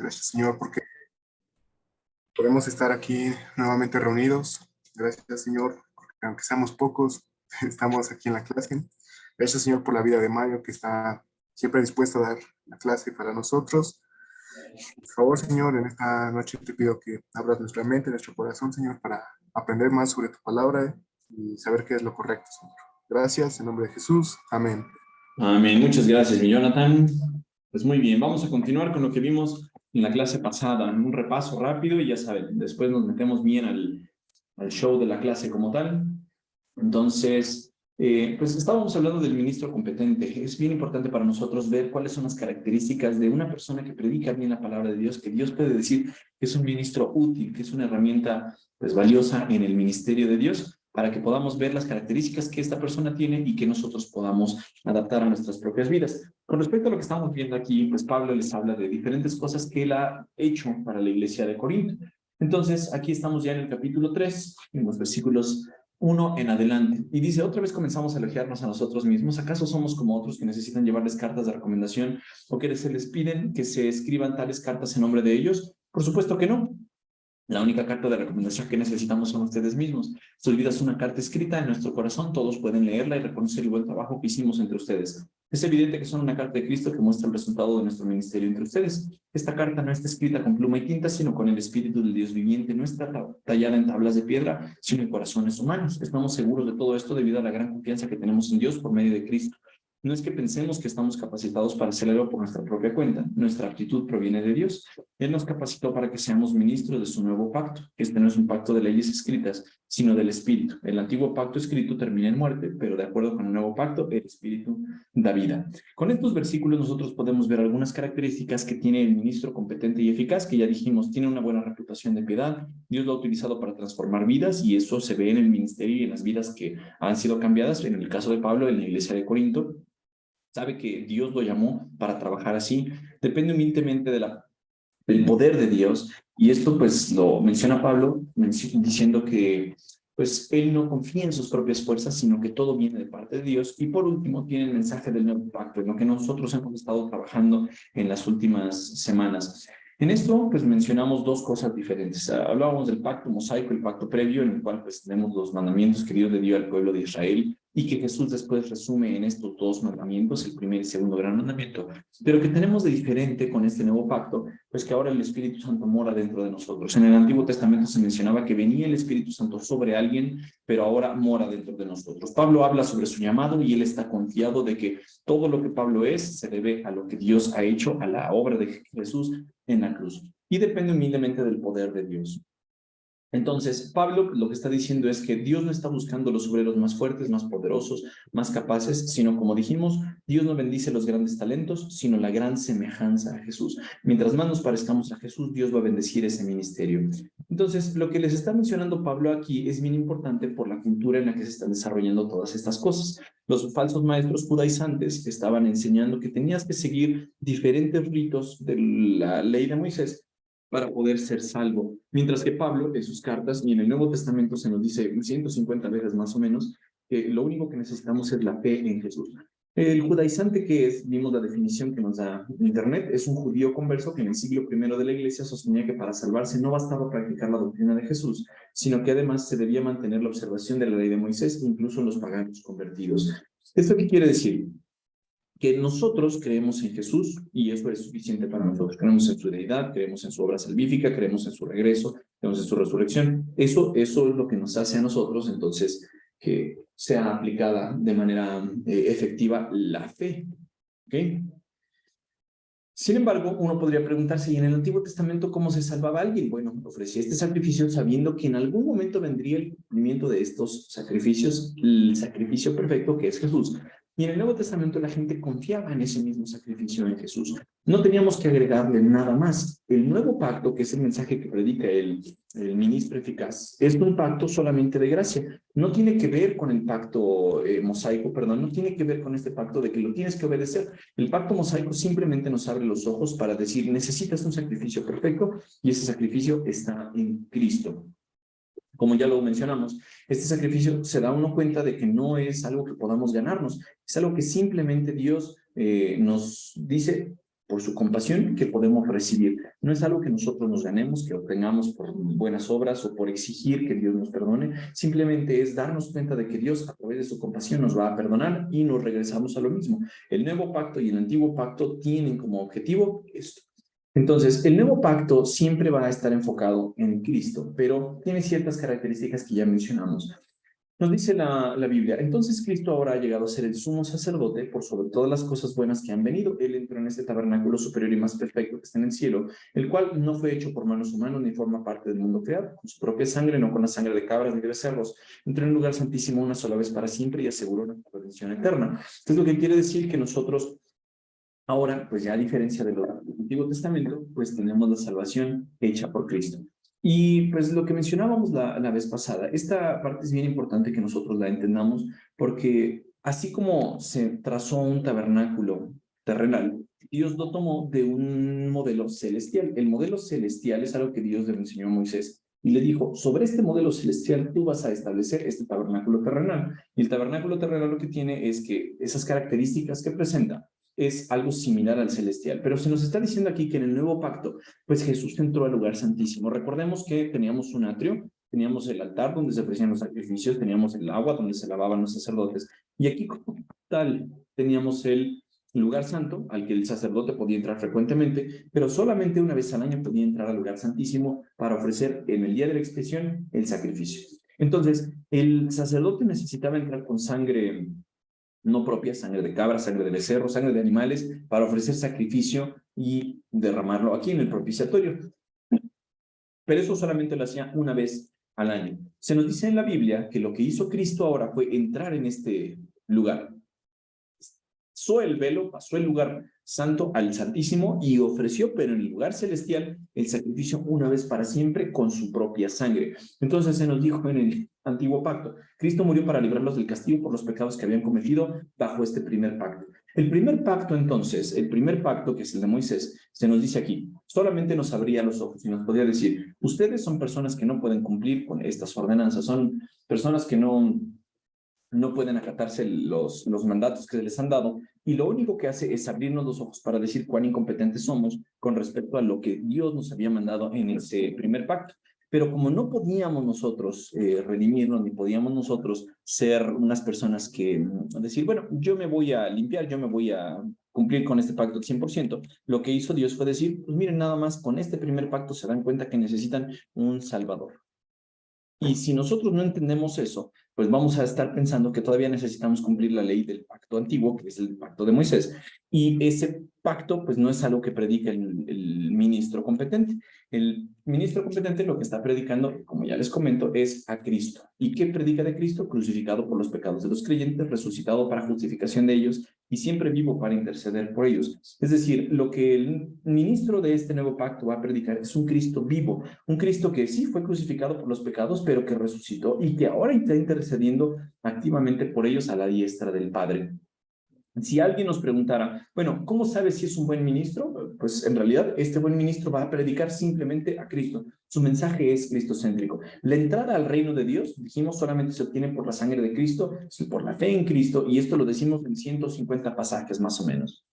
Gracias, Señor, porque podemos estar aquí nuevamente reunidos. Gracias, Señor, porque aunque seamos pocos, estamos aquí en la clase. Gracias, Señor, por la vida de Mario, que está siempre dispuesto a dar la clase para nosotros. Por favor, Señor, en esta noche te pido que abras nuestra mente, nuestro corazón, Señor, para aprender más sobre tu palabra y saber qué es lo correcto, Señor. Gracias, en nombre de Jesús. Amén. Amén. Muchas gracias, mi Jonathan. Pues muy bien, vamos a continuar con lo que vimos en la clase pasada, en un repaso rápido y ya saben, después nos metemos bien al show de la clase como tal. Entonces, pues estábamos hablando del ministro competente. Es bien importante para nosotros ver cuáles son las características de una persona que predica bien la palabra de Dios, que Dios puede decir que es un ministro útil, que es una herramienta pues valiosa en el ministerio de Dios, para que podamos ver las características que esta persona tiene y que nosotros podamos adaptar a nuestras propias vidas. Con respecto a lo que estamos viendo aquí, pues Pablo les habla de diferentes cosas que él ha hecho para la iglesia de Corinto. Entonces, aquí estamos ya en el capítulo 3, en los versículos 1 en adelante. Y dice, otra vez comenzamos a elogiarnos a nosotros mismos. ¿Acaso somos como otros que necesitan llevarles cartas de recomendación o que se les piden que se escriban tales cartas en nombre de ellos? Por supuesto que no. La única carta de recomendación que necesitamos son ustedes mismos. Si olvidas una carta escrita en nuestro corazón, todos pueden leerla y reconocer el buen trabajo que hicimos entre ustedes. Es evidente que son una carta de Cristo que muestra el resultado de nuestro ministerio entre ustedes. Esta carta no está escrita con pluma y tinta, sino con el Espíritu del Dios viviente. No está tallada en tablas de piedra, sino en corazones humanos. Estamos seguros de todo esto debido a la gran confianza que tenemos en Dios por medio de Cristo. No es que pensemos que estamos capacitados para hacer algo por nuestra propia cuenta. Nuestra aptitud proviene de Dios. Él nos capacitó para que seamos ministros de su nuevo pacto. Este no es un pacto de leyes escritas, sino del Espíritu. El antiguo pacto escrito termina en muerte, pero de acuerdo con el nuevo pacto, el Espíritu da vida. Con estos versículos nosotros podemos ver algunas características que tiene el ministro competente y eficaz, que ya dijimos, tiene una buena reputación de piedad. Dios lo ha utilizado para transformar vidas y eso se ve en el ministerio y en las vidas que han sido cambiadas. En el caso de Pablo, en la iglesia de Corinto, sabe que Dios lo llamó para trabajar así. Depende humildemente del poder de Dios. Y esto pues lo menciona Pablo diciendo que pues él no confía en sus propias fuerzas, sino que todo viene de parte de Dios. Y por último tiene el mensaje del nuevo pacto, en lo que nosotros hemos estado trabajando en las últimas semanas. En esto pues mencionamos dos cosas diferentes. Hablábamos del pacto mosaico, el pacto previo, en el cual pues tenemos los mandamientos que Dios le dio al pueblo de Israel y que Jesús después resume en estos dos mandamientos, el primer y segundo gran mandamiento. Pero que tenemos de diferente con este nuevo pacto, pues que ahora el Espíritu Santo mora dentro de nosotros. En el Antiguo Testamento se mencionaba que venía el Espíritu Santo sobre alguien, pero ahora mora dentro de nosotros. Pablo habla sobre su llamado y él está confiado de que todo lo que Pablo es se debe a lo que Dios ha hecho, a la obra de Jesús en la cruz. Y depende humildemente del poder de Dios. Entonces, Pablo lo que está diciendo es que Dios no está buscando los obreros más fuertes, más poderosos, más capaces, sino como dijimos, Dios no bendice los grandes talentos, sino la gran semejanza a Jesús. Mientras más nos parezcamos a Jesús, Dios va a bendecir ese ministerio. Entonces, lo que les está mencionando Pablo aquí es bien importante por la cultura en la que se están desarrollando todas estas cosas. Los falsos maestros judaizantes estaban enseñando que tenías que seguir diferentes ritos de la ley de Moisés para poder ser salvo. Mientras que Pablo, en sus cartas y en el Nuevo Testamento se nos dice 150 veces más o menos, que lo único que necesitamos es la fe en Jesús. El judaizante que es, vimos la definición que nos da Internet, es un judío converso que en el siglo I de la iglesia sostenía que para salvarse no bastaba practicar la doctrina de Jesús, sino que además se debía mantener la observación de la ley de Moisés, incluso los paganos convertidos. ¿Esto qué quiere decir? Que nosotros creemos en Jesús y eso es suficiente para nosotros. Creemos en su deidad, creemos en su obra salvífica, creemos en su regreso, creemos en su resurrección. Eso es lo que nos hace a nosotros, entonces, que sea aplicada de manera efectiva la fe. ¿Ok? Sin embargo, uno podría preguntarse, ¿y en el Antiguo Testamento cómo se salvaba alguien? Bueno, ofrecía este sacrificio sabiendo que en algún momento vendría el cumplimiento de estos sacrificios, el sacrificio perfecto que es Jesús. Y en el Nuevo Testamento la gente confiaba en ese mismo sacrificio en Jesús. No teníamos que agregarle nada más. El nuevo pacto, que es el mensaje que predica el ministro eficaz, es un pacto solamente de gracia. No tiene que ver con el pacto mosaico, perdón, no tiene que ver con este pacto de que lo tienes que obedecer. El pacto mosaico simplemente nos abre los ojos para decir, necesitas un sacrificio perfecto y ese sacrificio está en Cristo. Como ya lo mencionamos, este sacrificio se da uno cuenta de que no es algo que podamos ganarnos, es algo que simplemente Dios nos dice, por su compasión que podemos recibir. No es algo que nosotros nos ganemos, que obtengamos por buenas obras o por exigir que Dios nos perdone. Simplemente es darnos cuenta de que Dios a través de su compasión nos va a perdonar y nos regresamos a lo mismo. El nuevo pacto y el antiguo pacto tienen como objetivo esto. Entonces, el nuevo pacto siempre va a estar enfocado en Cristo, pero tiene ciertas características que ya mencionamos. Nos dice la Biblia, entonces Cristo ahora ha llegado a ser el sumo sacerdote por sobre todas las cosas buenas que han venido. Él entró en este tabernáculo superior y más perfecto que está en el cielo, el cual no fue hecho por manos humanas ni forma parte del mundo creado. Con su propia sangre, no con la sangre de cabras ni de becerros, entró en el lugar santísimo una sola vez para siempre y aseguró una redención eterna. Esto es lo que quiere decir que nosotros ahora, pues ya a diferencia del Antiguo Testamento, pues tenemos la salvación hecha por Cristo. Y pues lo que mencionábamos la vez pasada, esta parte es bien importante que nosotros la entendamos porque así como se trazó un tabernáculo terrenal, Dios lo tomó de un modelo celestial. El modelo celestial es algo que Dios le enseñó a Moisés y le dijo, sobre este modelo celestial tú vas a establecer este tabernáculo terrenal. Y el tabernáculo terrenal lo que tiene es que esas características que presenta es algo similar al celestial. Pero se nos está diciendo aquí que en el nuevo pacto, pues Jesús entró al lugar santísimo. Recordemos que teníamos un atrio, teníamos el altar donde se ofrecían los sacrificios, teníamos el agua donde se lavaban los sacerdotes. Y aquí como tal teníamos el lugar santo al que el sacerdote podía entrar frecuentemente, pero solamente una vez al año podía entrar al lugar santísimo para ofrecer en el día de la expiación el sacrificio. Entonces, el sacerdote necesitaba entrar con sangre no propia, sangre de cabra, sangre de becerro, sangre de animales, para ofrecer sacrificio y derramarlo aquí en el propiciatorio. Pero eso solamente lo hacía una vez al año. Se nos dice en la Biblia que lo que hizo Cristo ahora fue entrar en este lugar. Pasó el velo, pasó el lugar santo al Santísimo y ofreció, pero en el lugar celestial, el sacrificio una vez para siempre con su propia sangre. Entonces se nos dijo en el antiguo pacto, Cristo murió para librarlos del castigo por los pecados que habían cometido bajo este primer pacto. El primer pacto entonces, el primer pacto que es el de Moisés, se nos dice aquí, solamente nos abría los ojos y nos podía decir, ustedes son personas que no pueden cumplir con estas ordenanzas, son personas que no pueden acatarse los mandatos que se les han dado, y lo único que hace es abrirnos los ojos para decir cuán incompetentes somos con respecto a lo que Dios nos había mandado en ese primer pacto. Pero como no podíamos nosotros redimirnos, ni podíamos nosotros ser unas personas que decir, bueno, yo me voy a limpiar, yo me voy a cumplir con este pacto al 100%, lo que hizo Dios fue decir, pues miren, nada más con este primer pacto se dan cuenta que necesitan un Salvador. Y si nosotros no entendemos eso, pues vamos a estar pensando que todavía necesitamos cumplir la ley del pacto antiguo, que es el pacto de Moisés. Y ese pacto, pues no es algo que predica el ministro competente. El ministro competente lo que está predicando, como ya les comento, es a Cristo. ¿Y qué predica de Cristo? Crucificado por los pecados de los creyentes, resucitado para justificación de ellos y siempre vivo para interceder por ellos. Es decir, lo que el ministro de este nuevo pacto va a predicar es un Cristo vivo, un Cristo que sí fue crucificado por los pecados, pero que resucitó y que ahora está intercediendo activamente por ellos a la diestra del Padre. Si alguien nos preguntara, bueno, ¿cómo sabes si es un buen ministro? Pues en realidad este buen ministro va a predicar simplemente a Cristo. Su mensaje es cristocéntrico. La entrada al reino de Dios, dijimos, solamente se obtiene por la sangre de Cristo, por la fe en Cristo, y esto lo decimos en 150 pasajes más o menos.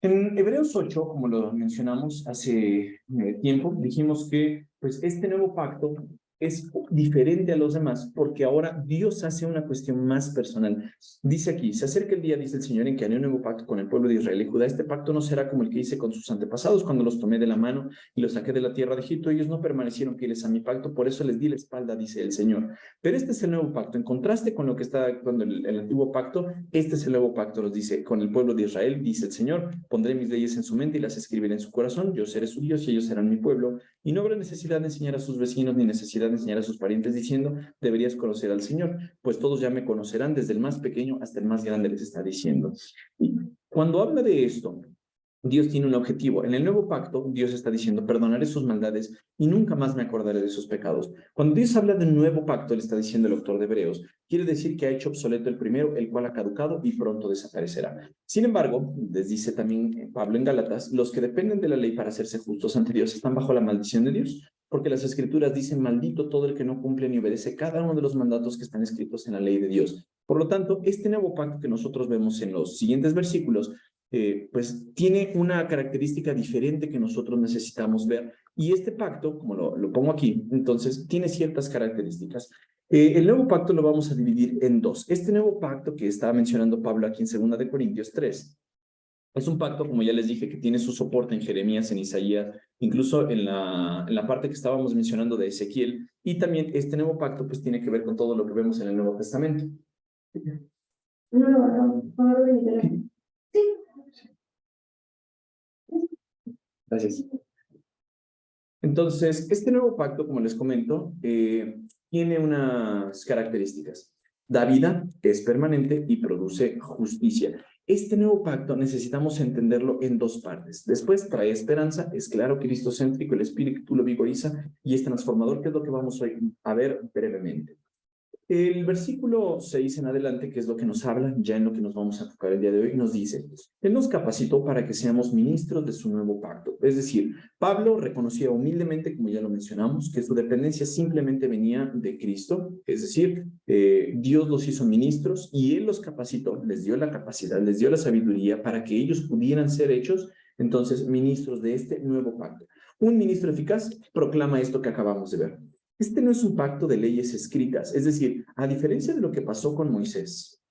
En Hebreos 8, como lo mencionamos hace tiempo, dijimos que pues, este nuevo pacto es diferente a los demás porque ahora Dios hace una cuestión más personal. Dice aquí, se acerca el día, dice el Señor, en que haré un nuevo pacto con el pueblo de Israel y Judá. Este pacto no será como el que hice con sus antepasados cuando los tomé de la mano y los saqué de la tierra de Egipto. Ellos no permanecieron fieles a mi pacto, por eso les di la espalda, dice el Señor. Pero este es el nuevo pacto. En contraste con lo que está actuando el antiguo pacto, este es el nuevo pacto, nos dice, con el pueblo de Israel, dice el Señor, pondré mis leyes en su mente y las escribiré en su corazón. Yo seré su Dios y ellos serán mi pueblo. Y no habrá necesidad de enseñar a sus vecinos ni necesidad de enseñar a sus parientes diciendo, deberías conocer al Señor, pues todos ya me conocerán, desde el más pequeño hasta el más grande, les está diciendo. Y cuando habla de esto, Dios tiene un objetivo. En el nuevo pacto, Dios está diciendo, perdonaré sus maldades y nunca más me acordaré de sus pecados. Cuando Dios habla del nuevo pacto, le está diciendo el autor de Hebreos, quiere decir que ha hecho obsoleto el primero, el cual ha caducado y pronto desaparecerá. Sin embargo, les dice también Pablo en Gálatas, los que dependen de la ley para hacerse justos ante Dios están bajo la maldición de Dios, porque las escrituras dicen, maldito todo el que no cumple ni obedece cada uno de los mandatos que están escritos en la ley de Dios. Por lo tanto, este nuevo pacto que nosotros vemos en los siguientes versículos pues tiene una característica diferente que nosotros necesitamos ver. Y este pacto, como lo pongo aquí, entonces tiene ciertas características. El nuevo pacto lo vamos a dividir en dos. Este nuevo pacto que estaba mencionando Pablo aquí en 2 de Corintios 3, es un pacto, como ya les dije, que tiene su soporte en Jeremías, en Isaías, incluso en la parte que estábamos mencionando de Ezequiel, y también este nuevo pacto pues tiene que ver con todo lo que vemos en el Nuevo Testamento. Gracias. Entonces, este nuevo pacto, como les comento, tiene unas características. Da vida, es permanente y produce justicia. Este nuevo pacto necesitamos entenderlo en dos partes. Después trae esperanza, es claro, cristocéntrico, el espíritu lo vigoriza y es transformador, que es lo que vamos hoy a ver brevemente. El versículo 6 en adelante, que es lo que nos habla, ya en lo que nos vamos a enfocar el día de hoy, nos dice, Él nos capacitó para que seamos ministros de su nuevo pacto. Es decir, Pablo reconocía humildemente, como ya lo mencionamos, que su dependencia simplemente venía de Cristo, es decir, Dios los hizo ministros y Él los capacitó, les dio la capacidad, les dio la sabiduría para que ellos pudieran ser hechos, entonces, ministros de este nuevo pacto. Un ministro eficaz proclama esto que acabamos de ver. Este no es un pacto de leyes escritas, es decir, a diferencia de lo que pasó con Moisés,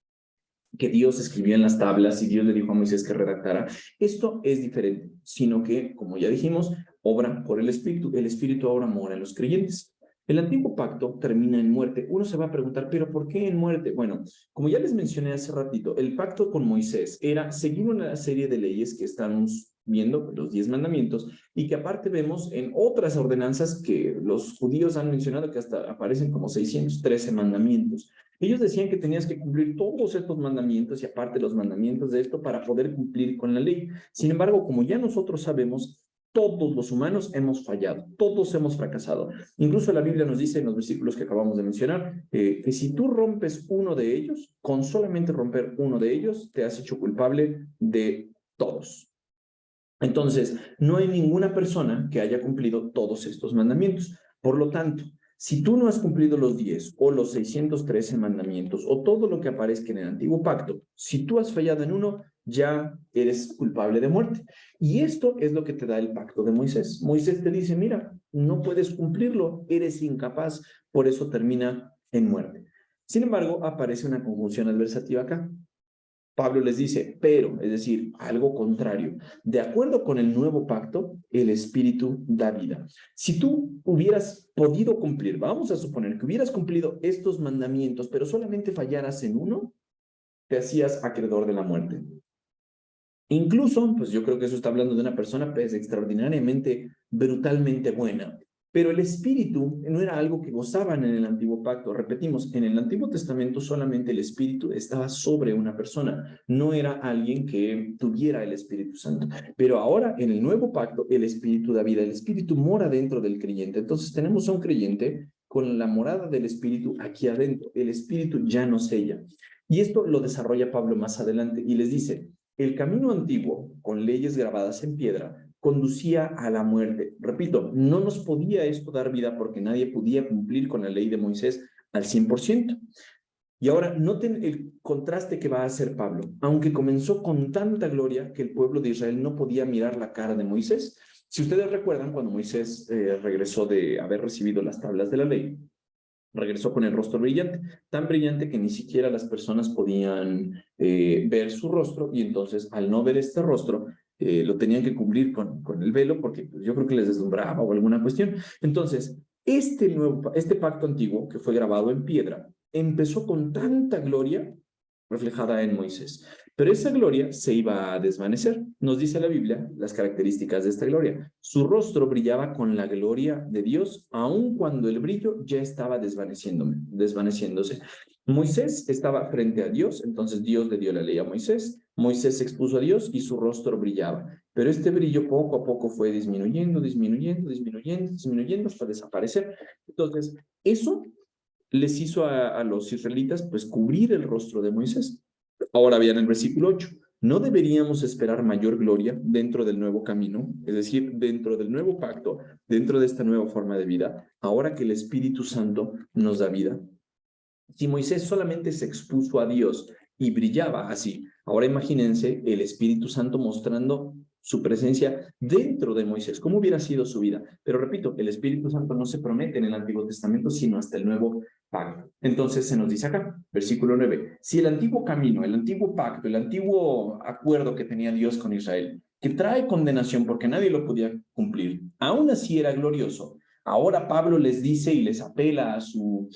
que Dios escribía en las tablas y Dios le dijo a Moisés que redactara, esto es diferente, sino que, como ya dijimos, obra por el Espíritu ahora mora en los creyentes. El antiguo pacto termina en muerte. Uno se va a preguntar, ¿pero por qué en muerte? Bueno, como ya les mencioné hace ratito, el pacto con Moisés era seguir una serie de leyes que estamos viendo, los 10 mandamientos, y que aparte vemos en otras ordenanzas que los judíos han mencionado que hasta aparecen como 613 mandamientos. Ellos decían que tenías que cumplir todos estos mandamientos y aparte los mandamientos de esto para poder cumplir con la ley. Sin embargo, como ya nosotros sabemos, todos los humanos hemos fallado, todos hemos fracasado. Incluso la Biblia nos dice en los versículos que acabamos de mencionar, que si tú rompes uno de ellos, con solamente romper uno de ellos, te has hecho culpable de todos. Entonces, no hay ninguna persona que haya cumplido todos estos mandamientos. Por lo tanto, si tú no has cumplido los 10 o los 613 mandamientos o todo lo que aparezca en el antiguo pacto, si tú has fallado en uno, ya eres culpable de muerte. Y esto es lo que te da el pacto de Moisés. Moisés te dice, mira, no puedes cumplirlo, eres incapaz, por eso termina en muerte. Sin embargo, aparece una conjunción adversativa acá. Pablo les dice, pero, es decir, algo contrario. De acuerdo con el nuevo pacto, el Espíritu da vida. Si tú hubieras podido cumplir, vamos a suponer que hubieras cumplido estos mandamientos, pero solamente fallaras en uno, te hacías acreedor de la muerte. Incluso, pues yo creo que eso está hablando de una persona pues extraordinariamente, brutalmente buena. Pero el espíritu no era algo que gozaban en el antiguo pacto. Repetimos, en el Antiguo Testamento solamente el espíritu estaba sobre una persona. No era alguien que tuviera el Espíritu Santo. Pero ahora en el nuevo pacto, el espíritu da vida. El espíritu mora dentro del creyente. Entonces tenemos a un creyente con la morada del espíritu aquí adentro. El espíritu ya no sella. Y esto lo desarrolla Pablo más adelante y les dice, el camino antiguo, con leyes grabadas en piedra, conducía a la muerte. Repito, no nos podía esto dar vida porque nadie podía cumplir con la ley de Moisés al 100%. Y ahora noten el contraste que va a hacer Pablo. Aunque comenzó con tanta gloria que el pueblo de Israel no podía mirar la cara de Moisés. Si ustedes recuerdan, cuando Moisés regresó de haber recibido las tablas de la ley, regresó con el rostro brillante, tan brillante que ni siquiera las personas podían ver su rostro, y entonces al no ver este rostro, lo tenían que cubrir con el velo porque pues, yo creo que les deslumbraba o alguna cuestión. Entonces, este pacto antiguo que fue grabado en piedra empezó con tanta gloria reflejada en Moisés. Pero esa gloria se iba a desvanecer. Nos dice la Biblia las características de esta gloria. Su rostro brillaba con la gloria de Dios, aun cuando el brillo ya estaba desvaneciéndose. Moisés estaba frente a Dios, entonces Dios le dio la ley a Moisés. Moisés se expuso a Dios y su rostro brillaba. Pero este brillo poco a poco fue disminuyendo hasta desaparecer. Entonces, eso les hizo a los israelitas pues cubrir el rostro de Moisés. Ahora vean el versículo 8. ¿No deberíamos esperar mayor gloria dentro del nuevo camino? Es decir, dentro del nuevo pacto, dentro de esta nueva forma de vida, ahora que el Espíritu Santo nos da vida. Si Moisés solamente se expuso a Dios y brillaba así. Ahora imagínense el Espíritu Santo mostrando su presencia dentro de Moisés. ¿Cómo hubiera sido su vida? Pero repito, el Espíritu Santo no se promete en el Antiguo Testamento, sino hasta el Nuevo Pacto. Entonces se nos dice acá, versículo 9, si el antiguo camino, el antiguo pacto, el antiguo acuerdo que tenía Dios con Israel, que trae condenación porque nadie lo podía cumplir, aún así era glorioso. Ahora Pablo les dice y les apela a su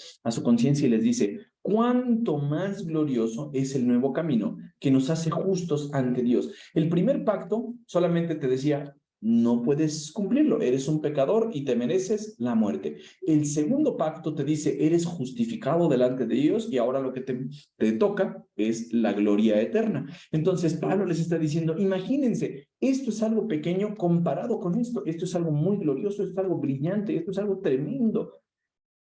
conciencia y les dice, cuánto más glorioso es el nuevo camino que nos hace justos ante Dios. El primer pacto solamente te decía, no puedes cumplirlo, eres un pecador y te mereces la muerte. El segundo pacto te dice, eres justificado delante de Dios y ahora lo que te toca es la gloria eterna. Entonces Pablo les está diciendo, imagínense, esto es algo pequeño comparado con esto, esto es algo muy glorioso, esto es algo brillante, esto es algo tremendo.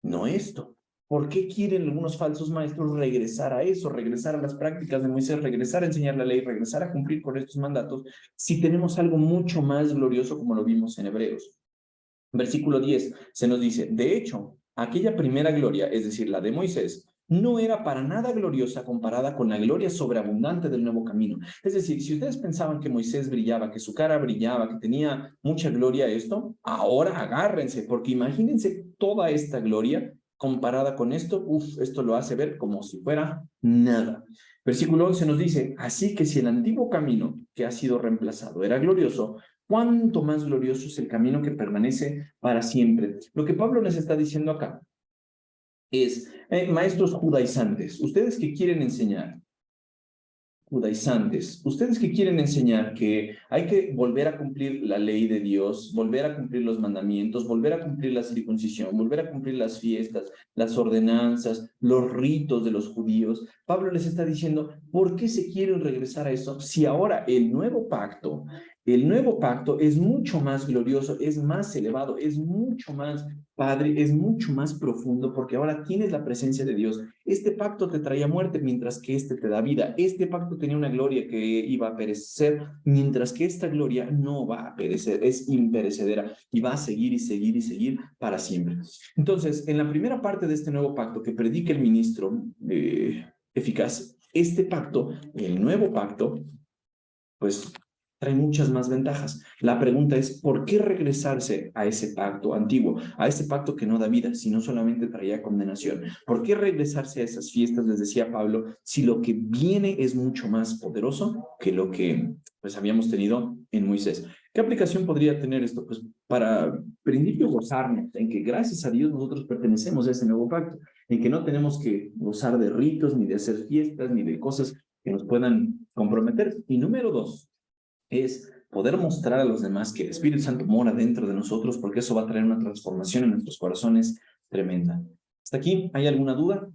No esto. ¿Por qué quieren algunos falsos maestros regresar a eso, regresar a las prácticas de Moisés, regresar a enseñar la ley, regresar a cumplir con estos mandatos, si tenemos algo mucho más glorioso como lo vimos en Hebreos? Versículo 10 se nos dice, de hecho, aquella primera gloria, es decir, la de Moisés, no era para nada gloriosa comparada con la gloria sobreabundante del nuevo camino. Es decir, si ustedes pensaban que Moisés brillaba, que su cara brillaba, que tenía mucha gloria esto, ahora agárrense, porque imagínense toda esta gloria comparada con esto, esto lo hace ver como si fuera nada. Versículo 11 nos dice, así que si el antiguo camino que ha sido reemplazado era glorioso, cuánto más glorioso es el camino que permanece para siempre. Lo que Pablo les está diciendo acá es, maestros judaizantes, ustedes que quieren enseñar, judaizantes, ustedes que quieren enseñar que hay que volver a cumplir la ley de Dios, volver a cumplir los mandamientos, volver a cumplir la circuncisión, volver a cumplir las fiestas, las ordenanzas, los ritos de los judíos, Pablo les está diciendo, ¿por qué se quieren regresar a eso si ahora el nuevo pacto es mucho más glorioso, es más elevado, es mucho más padre, es mucho más profundo porque ahora tienes la presencia de Dios? Este pacto te traía muerte mientras que este te da vida. Este pacto tenía una gloria que iba a perecer mientras que esta gloria no va a perecer, es imperecedera y va a seguir y seguir y seguir para siempre. Entonces, en la primera parte de este nuevo pacto que predica el ministro eficaz, este pacto, el nuevo pacto, pues trae muchas más ventajas. La pregunta es, ¿por qué regresarse a ese pacto antiguo, a ese pacto que no da vida, sino solamente traía condenación? ¿Por qué regresarse a esas fiestas, les decía Pablo, si lo que viene es mucho más poderoso que lo que pues habíamos tenido en Moisés? ¿Qué aplicación podría tener esto? Pues para principio gozarnos en que gracias a Dios nosotros pertenecemos a ese nuevo pacto, en que no tenemos que gozar de ritos, ni de hacer fiestas, ni de cosas que nos puedan comprometer. Y número dos, es poder mostrar a los demás que el Espíritu Santo mora dentro de nosotros, porque eso va a traer una transformación en nuestros corazones tremenda. ¿Hasta aquí? ¿Hay alguna duda?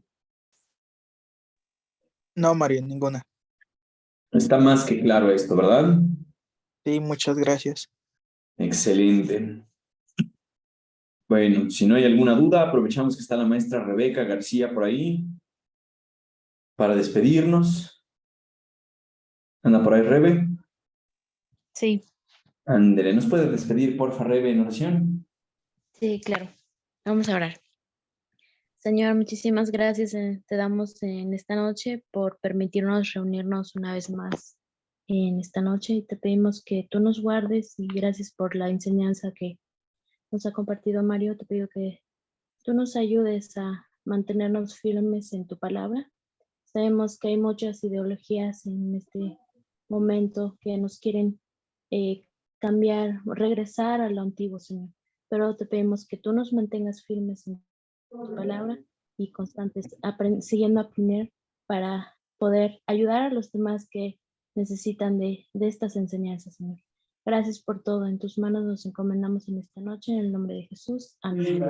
No, Mario, ninguna. Está más que claro esto, ¿verdad? Sí, muchas gracias. Excelente. Bueno, si no hay alguna duda, aprovechamos que está la maestra Rebeca García por ahí para despedirnos. ¿Anda por ahí, Rebe? Sí, Ándele, ¿nos puede despedir, porfa, Rebe, en oración? sí, claro. Vamos a orar. Señor, muchísimas gracias te damos en esta noche por permitirnos reunirnos una vez más en esta noche y te pedimos que tú nos guardes y gracias por la enseñanza que nos ha compartido Mario. Te pido que tú nos ayudes a mantenernos firmes en tu palabra. Sabemos que hay muchas ideologías en este momento que nos quieren eh, cambiar, regresar a lo antiguo, Señor. Pero te pedimos que tú nos mantengas firmes en tu palabra y constantes, siguiendo a aprender para poder ayudar a los demás que necesitan de estas enseñanzas, Señor. Gracias por todo. En tus manos nos encomendamos en esta noche, en el nombre de Jesús. Amén.